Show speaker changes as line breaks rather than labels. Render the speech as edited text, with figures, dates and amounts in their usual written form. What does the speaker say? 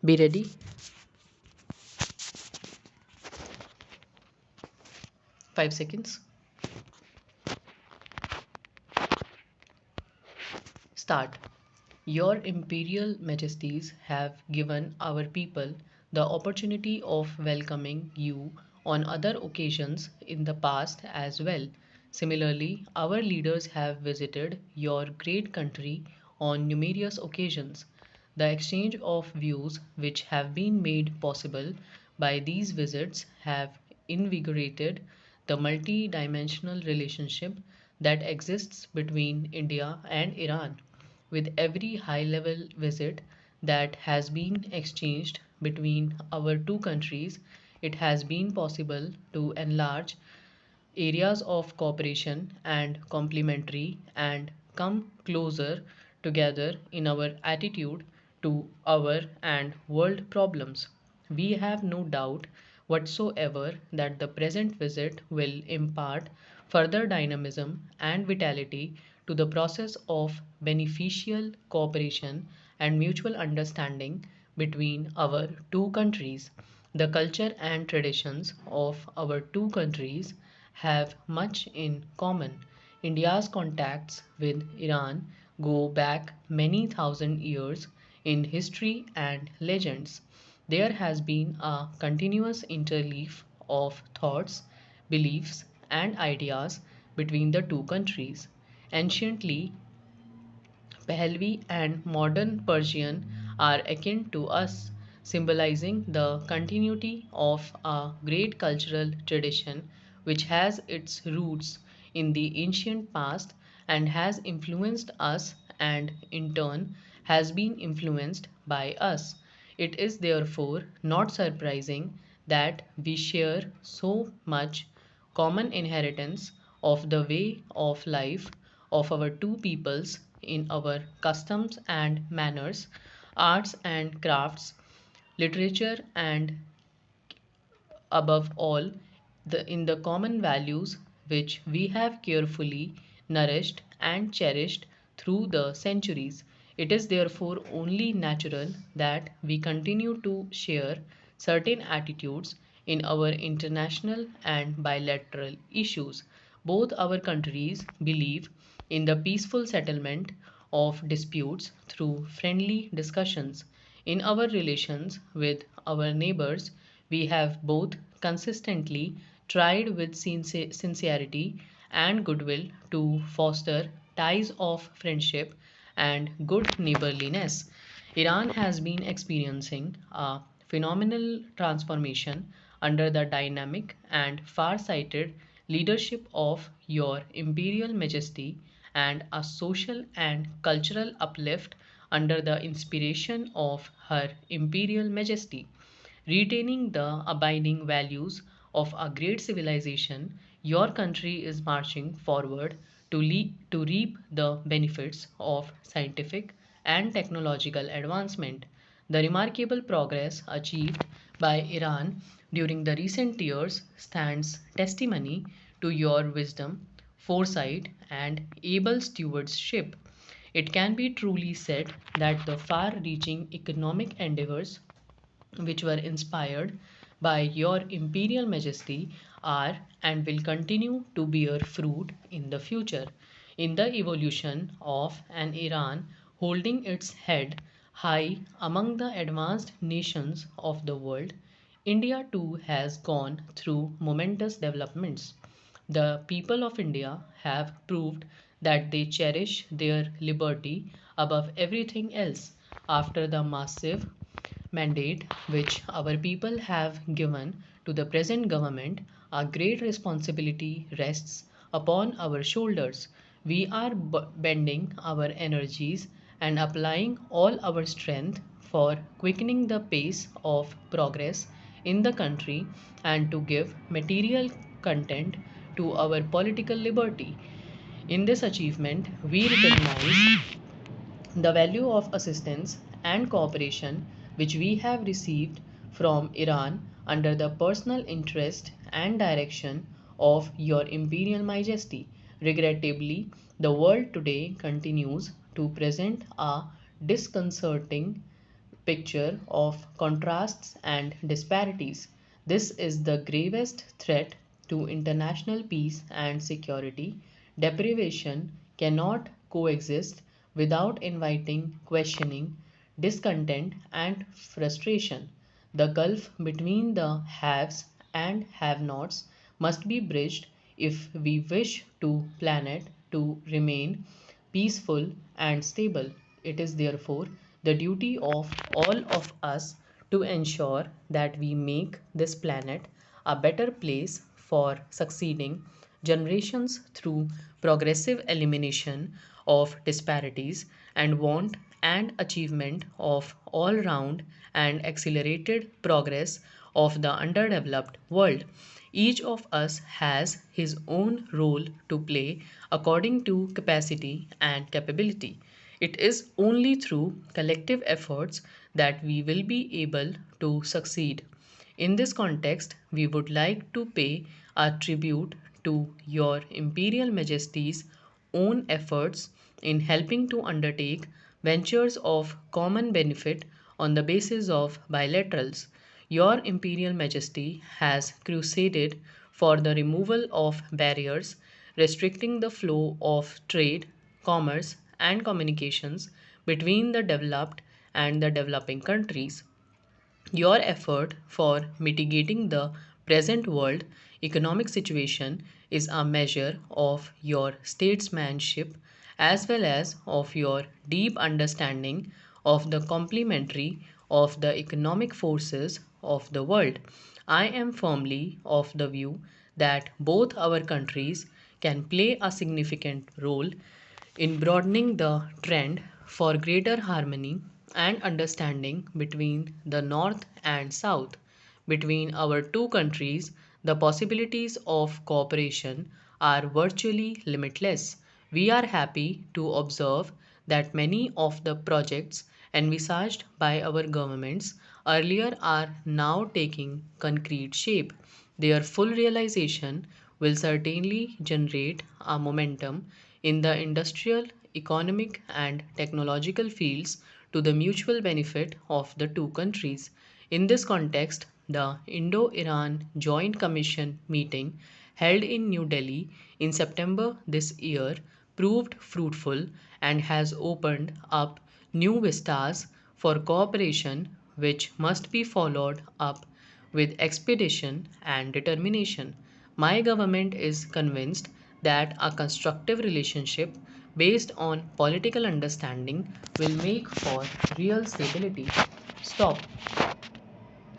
Be ready. 5 seconds. Start. Your Imperial Majesties have given our people the opportunity of welcoming you on other occasions in the past as well. Similarly, our leaders have visited your great country on numerous occasions. The exchange of views which have been made possible by these visits have invigorated the multi-dimensional relationship that exists between India and Iran. With every high level visit that has been exchanged between our two countries, it has been possible to enlarge areas of cooperation and complementary and come closer together in our attitude to our and world problems. We have no doubt whatsoever that the present visit will impart further dynamism and vitality to the process of beneficial cooperation and mutual understanding between our two countries. The culture and traditions of our two countries have much in common. India's contacts with Iran go back many thousand years in history and legends. There has been a continuous interleaf of thoughts, beliefs, and ideas between the two countries. Anciently, Pahlavi and modern Persian are akin to us, symbolizing the continuity of a great cultural tradition which has its roots in the ancient past and has influenced us and in turn has been influenced by us. It is therefore not surprising that we share so much common inheritance of the way of life of our two peoples in our customs and manners, arts and crafts, literature, and above all, in the common values which we have carefully nourished and cherished through the centuries. It is therefore only natural that we continue to share certain attitudes in our international and bilateral issues. Both our countries believe in the peaceful settlement of disputes through friendly discussions. In our relations with our neighbors, we have both consistently tried with sincerity and goodwill to foster ties of friendship and good neighborliness. Iran has been experiencing a phenomenal transformation under the dynamic and far sighted leadership of Your Imperial Majesty and a social and cultural uplift under the inspiration of Her Imperial Majesty. Retaining the abiding values of a great civilization, your country is marching forward to reap the benefits of scientific and technological advancement. The remarkable progress achieved by Iran during the recent years stands testimony to your wisdom, foresight, and able stewardship. It can be truly said that the far reaching economic endeavors which were inspired by your imperial majesty are and will continue to bear fruit in the future. In the evolution of an Iran holding its head high among the advanced nations of the world, India too has gone through momentous developments. The people of India have proved that they cherish their liberty above everything else after the massive mandate which our people have given to the present government, a great responsibility rests upon our shoulders. We are bending our energies and applying all our strength for quickening the pace of progress in the country and to give material content to our political liberty. In this achievement, we recognize the value of assistance and cooperation which we have received from Iran under the personal interest and direction of Your Imperial Majesty. Regrettably, the world today continues to present a disconcerting picture of contrasts and disparities. This is the gravest threat to international peace and security. Deprivation cannot coexist without inviting questioning, discontent, and frustration. The gulf between the haves and have nots must be bridged if we wish to planet to remain peaceful and stable. It is therefore the duty of all of us to ensure that we make this planet a better place for succeeding generations through progressive elimination of disparities and want and achievement of all round and accelerated progress of the underdeveloped world. Each of us has his own role to play according to capacity and capability. It is only through collective efforts that we will be able to succeed. In this context, we would like to pay a tribute to Your Imperial Majesty's own efforts in helping to undertake ventures of common benefit on the basis of bilaterals. Your Imperial Majesty has crusaded for the removal of barriers restricting the flow of trade, commerce, and communications between the developed and the developing countries. Your effort for mitigating the present world economic situation is a measure of your statesmanship as well as of your deep understanding of the complementary of the economic forces of the world. I am firmly of the view that both our countries can play a significant role in broadening the trend for greater harmony and understanding between the North and South. Between our two countries, the possibilities of cooperation are virtually limitless. We are happy to observe that many of the projects envisaged by our governments earlier are now taking concrete shape. Their full realization will certainly generate a momentum in the industrial, economic, and technological fields to the mutual benefit of the two countries. In this context, the Indo Iran Joint Commission meeting held in New Delhi in September this year proved fruitful and has opened up new vistas for cooperation which must be followed up with expedition and determination. My government is convinced that a constructive relationship based on political understanding will make for real stability. Stop.